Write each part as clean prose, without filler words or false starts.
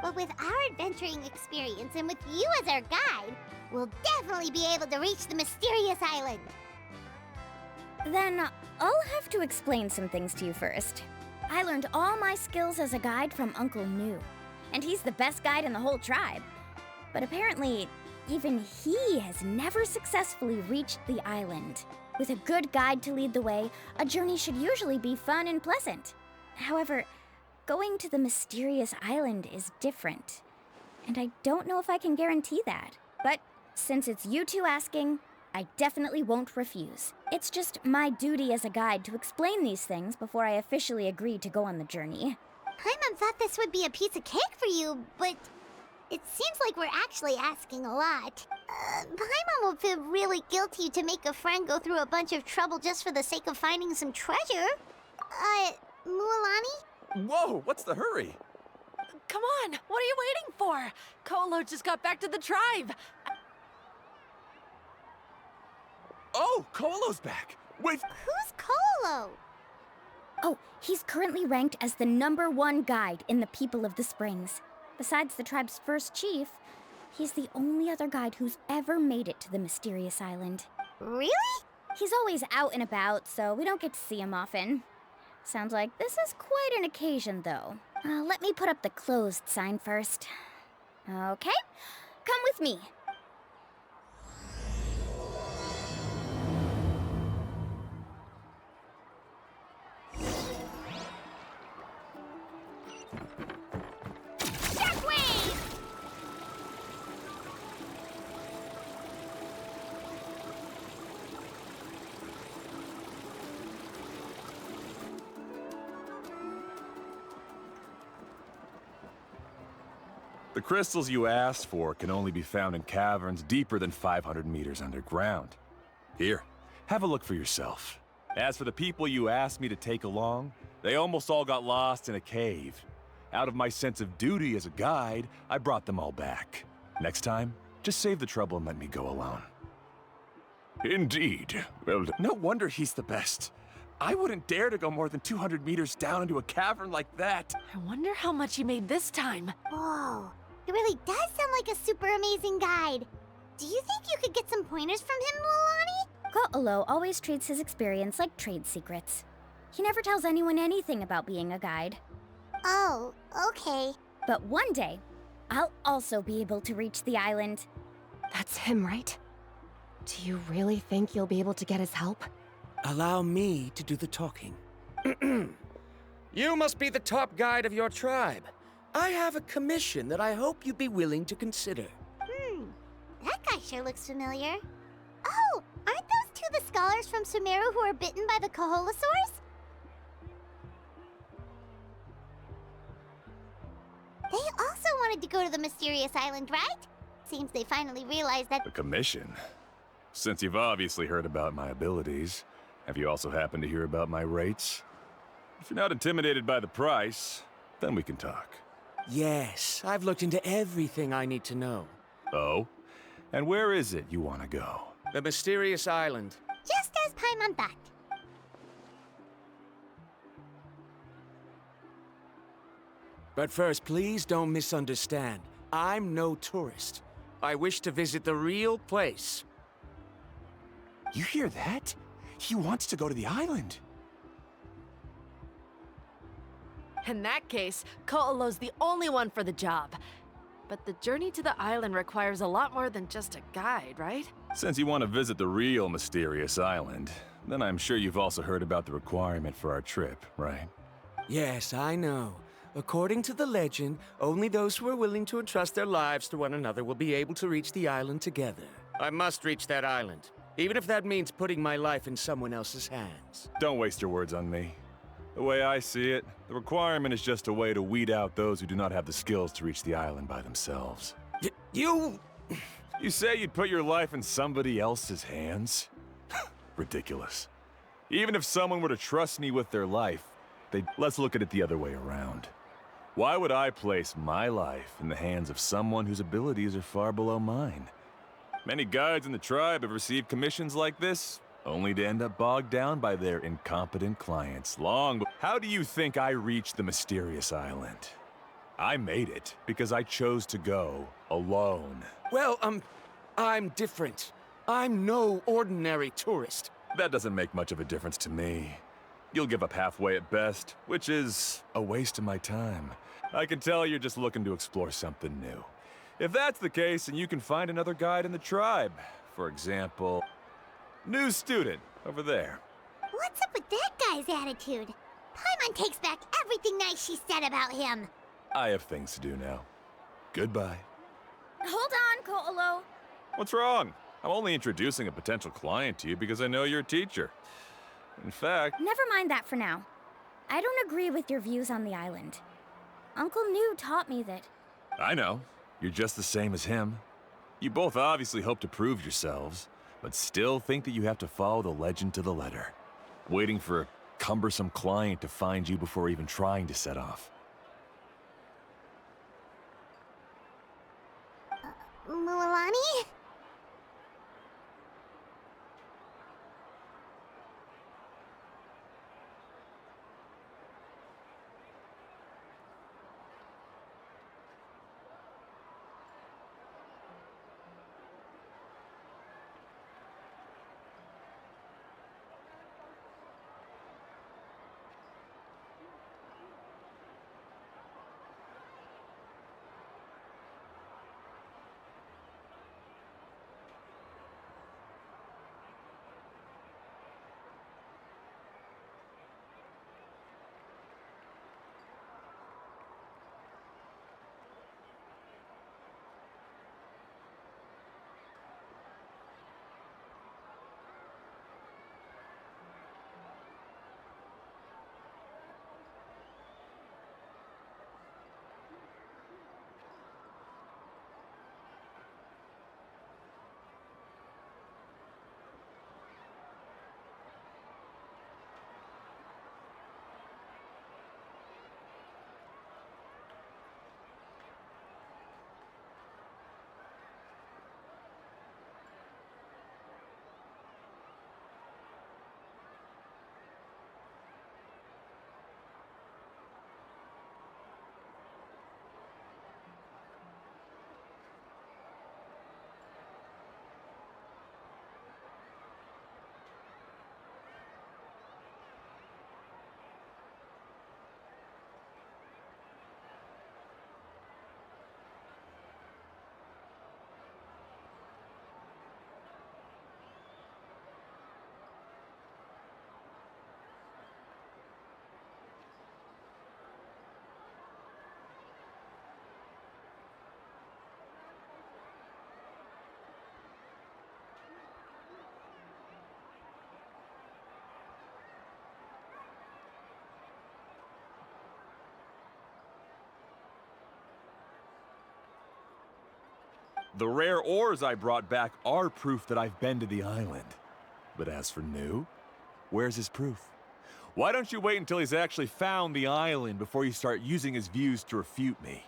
But with our adventuring experience and with you as our guide, we'll definitely be able to reach the mysterious island. Then I'll have to explain some things to you first. I learned all my skills as a guide from Uncle New, and he's the best guide in the whole tribe. But apparently, even he has never successfully reached the island. With a good guide to lead the way, a journey should usually be fun and pleasant. However, going to the mysterious island is different, and I don't know if I can guarantee that. But since it's you two asking, I definitely won't refuse. It's just my duty as a guide to explain these things before I officially agree to go on the journey. Paimon thought this would be a piece of cake for you, but it seems like we're actually asking a lot. Paimon will feel really guilty to make a friend go through a bunch of trouble just for the sake of finding some treasure. Mualani? Whoa, what's the hurry? Come on, what are you waiting for? Kolo just got back to the tribe. Oh, Kolo's back. Wait. Who's Kolo? Oh, he's currently ranked as the #1 guide in the People of the Springs. Besides the tribe's first chief, he's the only other guide who's ever made it to the mysterious island. Really? He's always out and about, so we don't get to see him often. Sounds like this is quite an occasion, though. Let me put up the closed sign first. Okay, come with me. The crystals you asked for can only be found in caverns deeper than 500 meters underground. Here, have a look for yourself. As for the people you asked me to take along, they almost all got lost in a cave. Out of my sense of duty as a guide, I brought them all back. Next time, just save the trouble and let me go alone. Indeed. Well, no wonder he's the best. I wouldn't dare to go more than 200 meters down into a cavern like that. I wonder how much he made this time. Whoa, it really does sound like a super amazing guide. Do you think you could get some pointers from him, Mualani? Ko'olo always treats his experience like trade secrets. He never tells anyone anything about being a guide. Oh, okay. But one day, I'll also be able to reach the island. That's him, right? Do you really think you'll be able to get his help? Allow me to do the talking. You must be the top guide of your tribe. I have a commission that I hope you'd be willing to consider. That guy sure looks familiar. Oh, aren't those two the scholars from Sumeru who are bitten by the Koholosaurs? They also wanted to go to the mysterious island, right? Seems they finally realized that. A commission? Since you've obviously heard about my abilities, have you also happened to hear about my rates? If you're not intimidated by the price, then we can talk. Yes, I've looked into everything I need to know. Oh? And where is it you want to go? The mysterious island. Just as Paimon thought. But first, please don't misunderstand. I'm no tourist. I wish to visit the real place. You hear that? He wants to go to the island. In that case, Ko'olo's the only one for the job. But the journey to the island requires a lot more than just a guide, right? Since you want to visit the real mysterious island, then I'm sure you've also heard about the requirement for our trip, right? Yes, I know. According to the legend, only those who are willing to entrust their lives to one another will be able to reach the island together. I must reach that island, even if that means putting my life in someone else's hands. Don't waste your words on me. The way I see it, the requirement is just a way to weed out those who do not have the skills to reach the island by themselves. You... You say you'd put your life in somebody else's hands? Ridiculous. Even if someone were to trust me with their life, let's look at it the other way around. Why would I place my life in the hands of someone whose abilities are far below mine? Many guides in the tribe have received commissions like this, only to end up bogged down by their incompetent clients How do you think I reached the mysterious island? I made it because I chose to go alone. Well, I'm different. I'm no ordinary tourist. That doesn't make much of a difference to me. You'll give up halfway at best, which is a waste of my time. I can tell you're just looking to explore something new. If that's the case, then you can find another guide in the tribe. For example, new student over there. What's up with that guy's attitude? Paimon takes back everything nice she said about him. I have things to do now. Goodbye. Hold on, Ko'olo. What's wrong? I'm only introducing a potential client to you because I know you're a teacher. In fact, Never mind that for now. I don't agree with your views on the island. Uncle New taught me that. I know. You're just the same as him. You both obviously hope to prove yourselves, but still think that you have to follow the legend to the letter, waiting for a cumbersome client to find you before even trying to set off. Mualani? The rare ores I brought back are proof that I've been to the island. But as for New, where's his proof? Why don't you wait until he's actually found the island before you start using his views to refute me?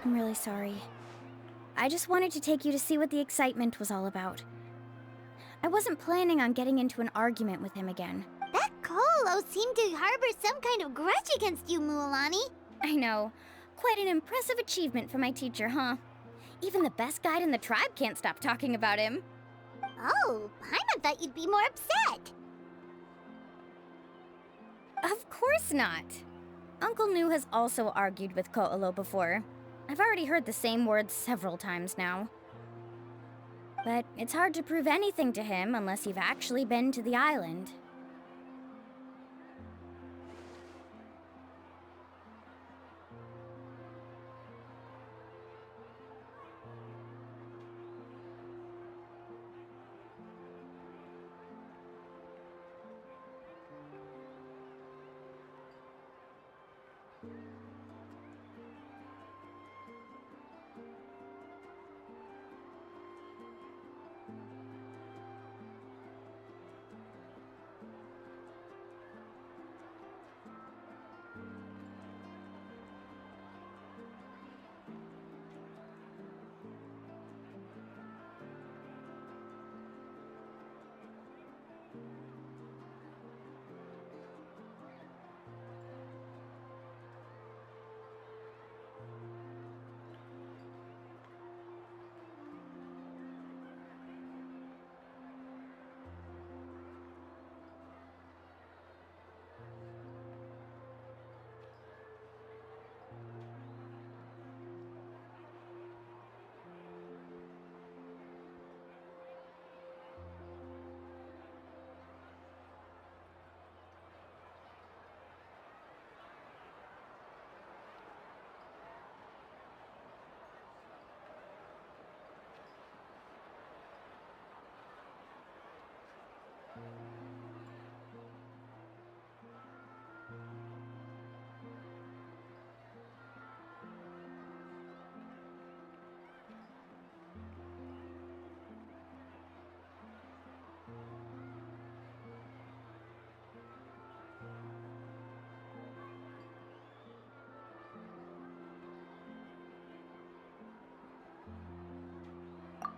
I'm really sorry. I just wanted to take you to see what the excitement was all about. I wasn't planning on getting into an argument with him again. That Colo seemed to harbor some kind of grudge against you, Mualani. I know. Quite an impressive achievement for my teacher, huh? Even the best guide in the tribe can't stop talking about him. Oh, Paimon thought you'd be more upset. Of course not. Uncle New has also argued with Ko'olo before. I've already heard the same words several times now. But it's hard to prove anything to him unless you've actually been to the island.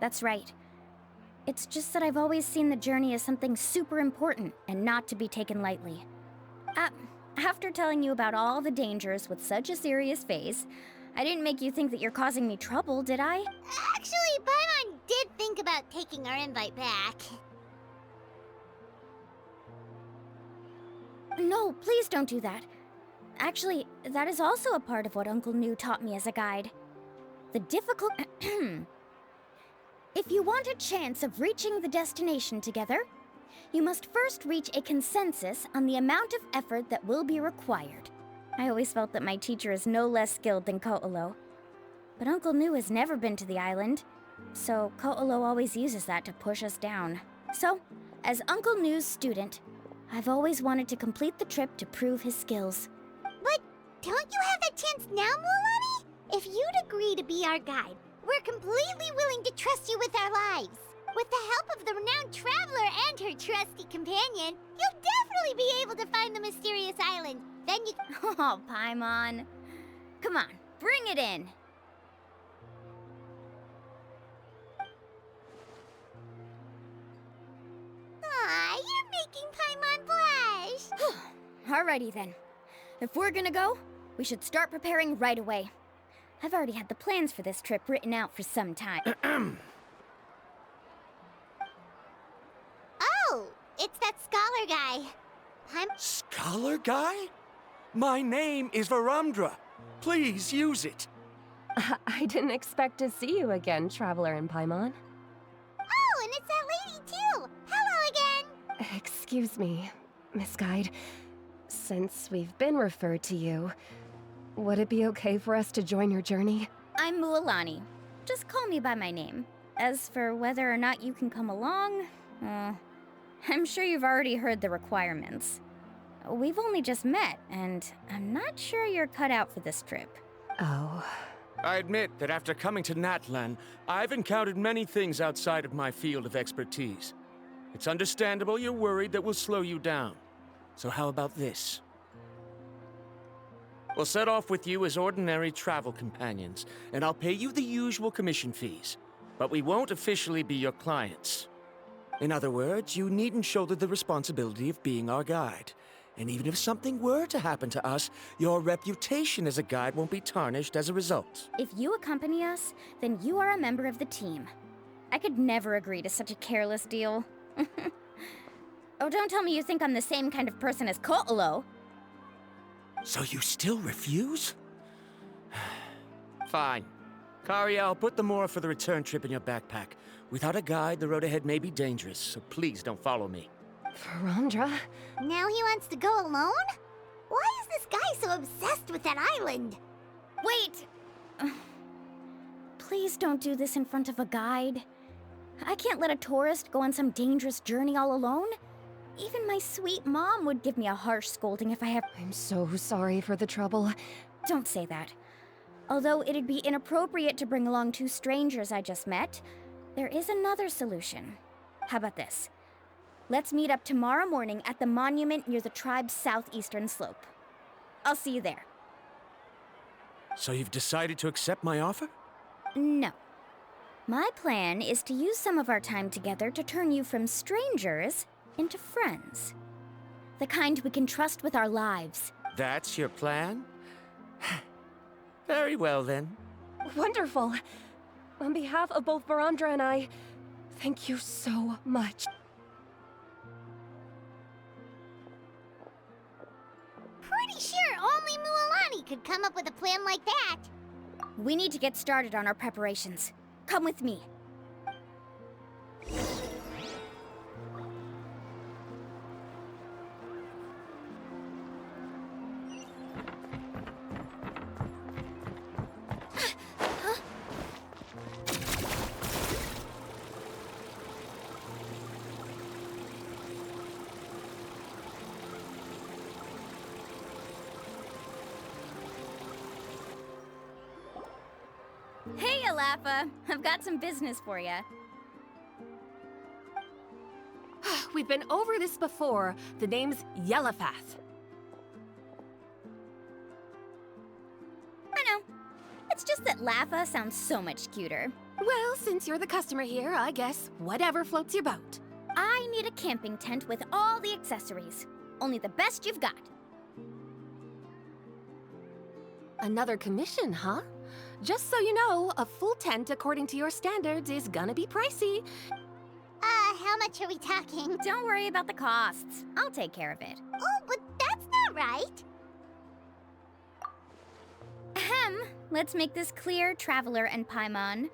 That's right. It's just that I've always seen the journey as something super important and not to be taken lightly. After telling you about all the dangers with such a serious face, I didn't make you think that you're causing me trouble, did I? Actually, Paimon did think about taking our invite back. No, please don't do that. Actually, that is also a part of what Uncle New taught me as a guide. The difficult... If you want a chance of reaching the destination together, you must first reach a consensus on the amount of effort that will be required. I always felt that my teacher is no less skilled than Ko'olo. But Uncle New has never been to the island, so Ko'olo always uses that to push us down. So, as Uncle New's student, I've always wanted to complete the trip to prove his skills. But don't you have that chance now, Mualani? If you'd agree to be our guide, we're completely willing to trust you with our lives. With the help of the renowned traveler and her trusty companion, you'll definitely be able to find the mysterious island. Then you... Oh, Paimon. Come on, bring it in. Aw, you're making Paimon blush. Alrighty then. If we're gonna go, we should start preparing right away. I've already had the plans for this trip written out for some time. Oh, it's that scholar guy. Scholar guy? My name is Varamdra. Please use it. I didn't expect to see you again, Traveler in Paimon. Oh, and it's that lady too. Hello again. Excuse me, Miss Guide. Since we've been referred to you, would it be okay for us to join your journey? I'm Mualani. Just call me by my name. As for whether or not you can come along, I'm sure you've already heard the requirements. We've only just met, and I'm not sure you're cut out for this trip. Oh. I admit that after coming to Natlan, I've encountered many things outside of my field of expertise. It's understandable you're worried that we'll slow you down. So how about this? We'll set off with you as ordinary travel companions, and I'll pay you the usual commission fees. But we won't officially be your clients. In other words, you needn't shoulder the responsibility of being our guide. And even if something were to happen to us, your reputation as a guide won't be tarnished as a result. If you accompany us, then you are a member of the team. I could never agree to such a careless deal. Oh, don't tell me you think I'm the same kind of person as Ko'olo. So you still refuse? Fine. Karia, I'll put the more for the return trip in your backpack. Without a guide, the road ahead may be dangerous, so please don't follow me. Varamdra? Now he wants to go alone? Why is this guy so obsessed with that island? Wait! Please don't do this in front of a guide. I can't let a tourist go on some dangerous journey all alone. Even my sweet mom would give me a harsh scolding if I have... I'm so sorry for the trouble. Don't say that. Although it'd be inappropriate to bring along two strangers I just met, there is another solution. How about this? Let's meet up tomorrow morning at the monument near the tribe's southeastern slope. I'll see you there. So you've decided to accept my offer? No. My plan is to use some of our time together to turn you from strangers into friends. The kind we can trust with our lives. That's your plan? Very well, then. Wonderful. On behalf of both Varamdra and I, thank you so much. Pretty sure only Mualani could come up with a plan like that. We need to get started on our preparations. Come with me. Hey, Alafa. I've got some business for you. We've been over this before. The name's Yellowfath. I know. It's just that Lafa sounds so much cuter. Well, since you're the customer here, I guess whatever floats your boat. I need a camping tent with all the accessories. Only the best you've got. Another commission, huh? Just so you know, a full tent according to your standards is gonna be pricey. How much are we talking? Don't worry about the costs. I'll take care of it. Oh, but that's not right. Ahem. Let's make this clear, Traveler and Paimon.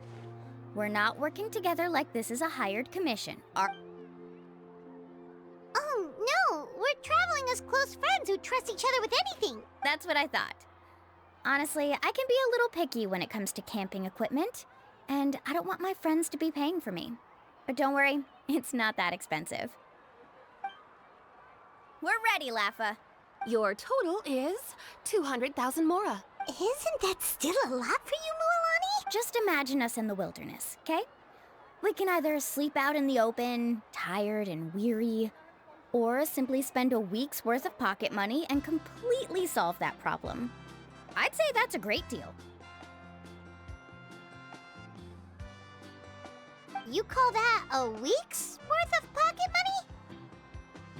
We're not working together like this is a hired commission. Oh, no, we're traveling as close friends who trust each other with anything. That's what I thought. Honestly, I can be a little picky when it comes to camping equipment, and I don't want my friends to be paying for me. But don't worry, it's not that expensive. We're ready, Laffa. Your total is 200,000 mora. Isn't that still a lot for you, Mualani? Just imagine us in the wilderness, okay? We can either sleep out in the open, tired and weary, or simply spend a week's worth of pocket money and completely solve that problem. I'd say that's a great deal. You call that a week's worth of pocket money?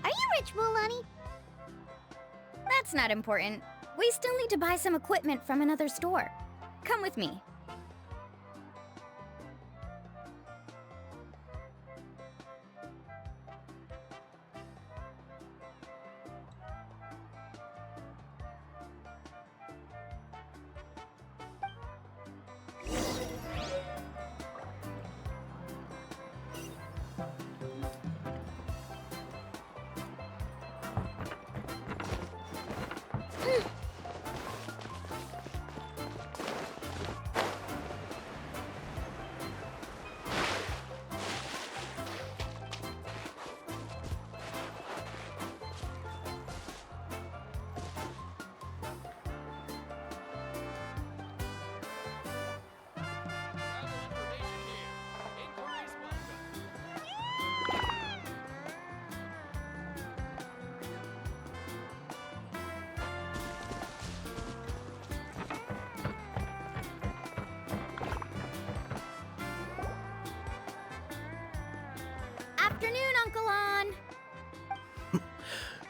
Are you rich, Mualani? That's not important. We still need to buy some equipment from another store. Come with me. Afternoon, Uncle On.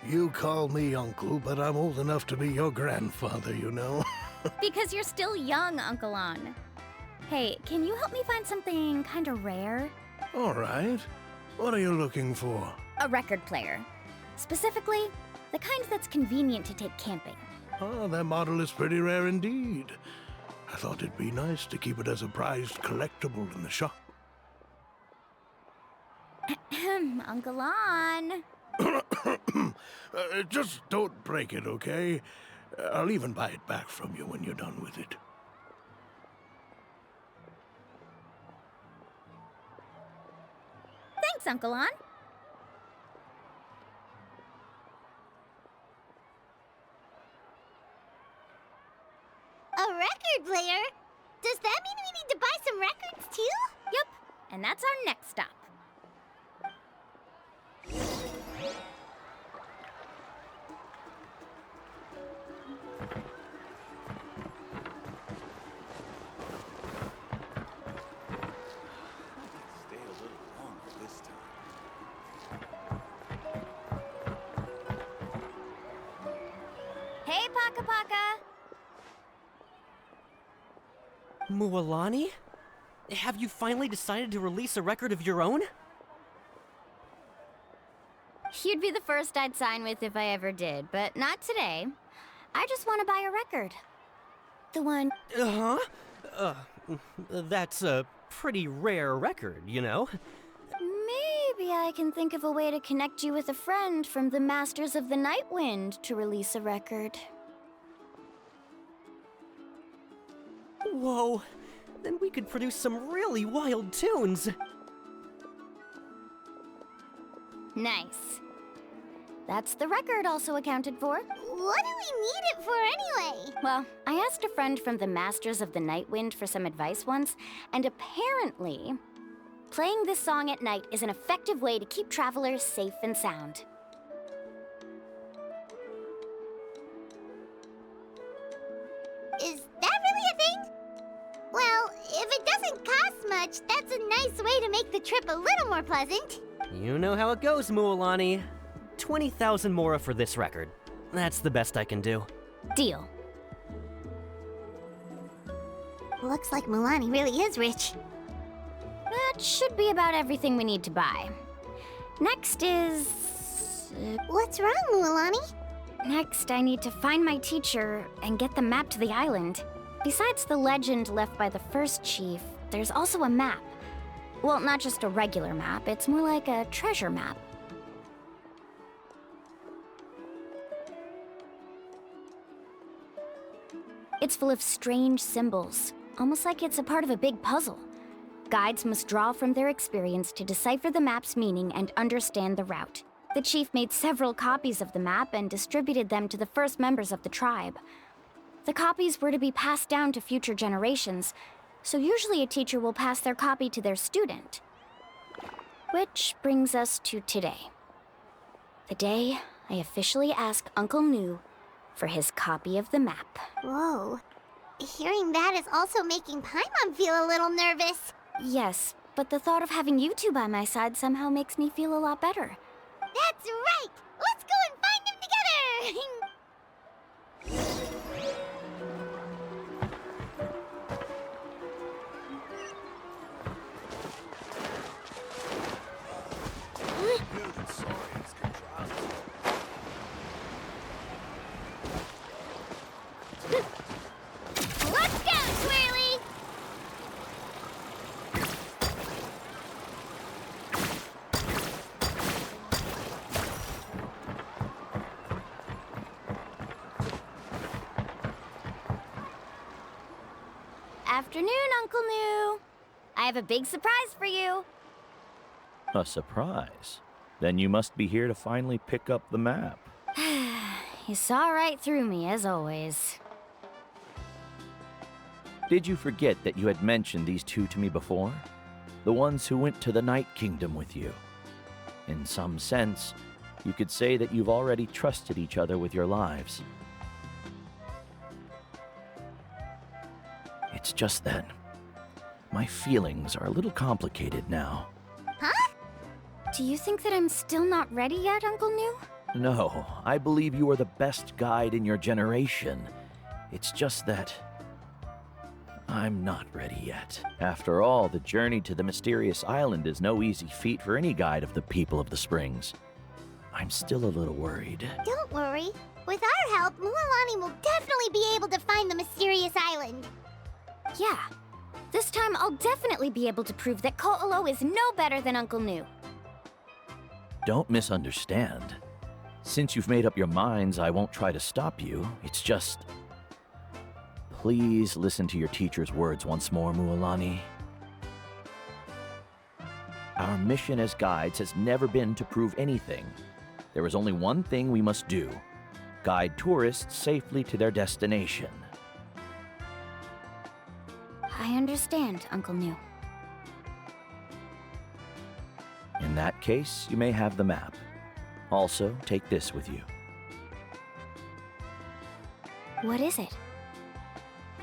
You call me uncle, but I'm old enough to be your grandfather, you know. Because you're still young, Uncle On. Hey, can you help me find something kinda rare? All right. What are you looking for? A record player. Specifically, the kind that's convenient to take camping. Oh, that model is pretty rare indeed. I thought it'd be nice to keep it as a prized collectible in the shop. Uncle On. Just don't break it, okay? I'll even buy it back from you when you're done with it. Thanks, Uncle On. A record player? Does that mean we need to buy some records too? Yep, and that's our next stop. Stay a little longer this time. Hey, Paka Paka. Mualani? Have you finally decided to release a record of your own? You'd be the first I'd sign with if I ever did, but not today. I just want to buy a record. The one... Uh-huh. That's a pretty rare record, you know? Maybe I can think of a way to connect you with a friend from the Masters of the Night Wind to release a record. Whoa, then we could produce some really wild tunes. Nice. That's the record also accounted for. What do we need it for anyway? Well, I asked a friend from the Masters of the Night Wind for some advice once, and apparently, playing this song at night is an effective way to keep travelers safe and sound. Is that really a thing? Well, if it doesn't cost much. That's a nice way to make the trip a little more pleasant. You know how it goes, Mualani. 20,000 mora for this record. That's the best I can do. Deal. Looks like Mualani really is rich. That should be about everything we need to buy. Next is... What's wrong, Mualani? Next, I need to find my teacher and get the map to the island. Besides the legend left by the first chief, there's also a map. Well, not just a regular map, it's more like a treasure map. It's full of strange symbols, almost like it's a part of a big puzzle. Guides must draw from their experience to decipher the map's meaning and understand the route. The chief made several copies of the map and distributed them to the first members of the tribe. The copies were to be passed down to future generations, so usually a teacher will pass their copy to their student. Which brings us to today. The day I officially asked Uncle Nu for his copy of the map. Whoa. Hearing that is also making Paimon feel a little nervous. Yes, but the thought of having you two by my side somehow makes me feel a lot better. That's right! Let's go and find them together! Building science contrast. Let's go, Swirly! Afternoon, Uncle Nu. I have a big surprise for you. A surprise? Then you must be here to finally pick up the map. You saw right through me, as always. Did you forget that you had mentioned these two to me before? The ones who went to the Night Kingdom with you. In some sense, you could say that you've already trusted each other with your lives. It's just that my feelings are a little complicated now. Do you think that I'm still not ready yet, Uncle Nu? No, I believe you are the best guide in your generation. It's just that I'm not ready yet. After all, the journey to the mysterious island is no easy feat for any guide of the people of the Springs. I'm still a little worried. Don't worry. With our help, Mualani will definitely be able to find the mysterious island. Yeah. This time I'll definitely be able to prove that Ko'olo is no better than Uncle Nu. Don't misunderstand. Since you've made up your minds, I won't try to stop you. It's just... Please listen to your teacher's words once more, Mualani. Our mission as guides has never been to prove anything. There is only one thing we must do. Guide tourists safely to their destination. I understand, Uncle Nu. In that case, you may have the map. Also, take this with you. What is it?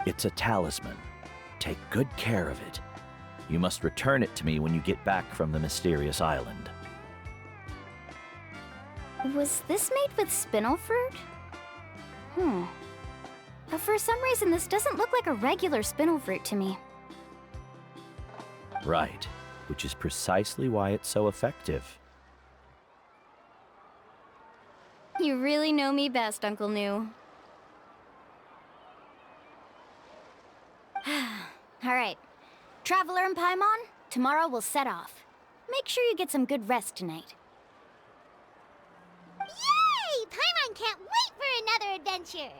It's a talisman. Take good care of it. You must return it to me when you get back from the mysterious island. Was this made with spinel fruit? For some reason, this doesn't look like a regular spinel fruit to me. Right, which is precisely why it's so effective. You really know me best, Uncle Nu. All right. Traveler and Paimon, tomorrow we'll set off. Make sure you get some good rest tonight. Yay! Paimon can't wait for another adventure!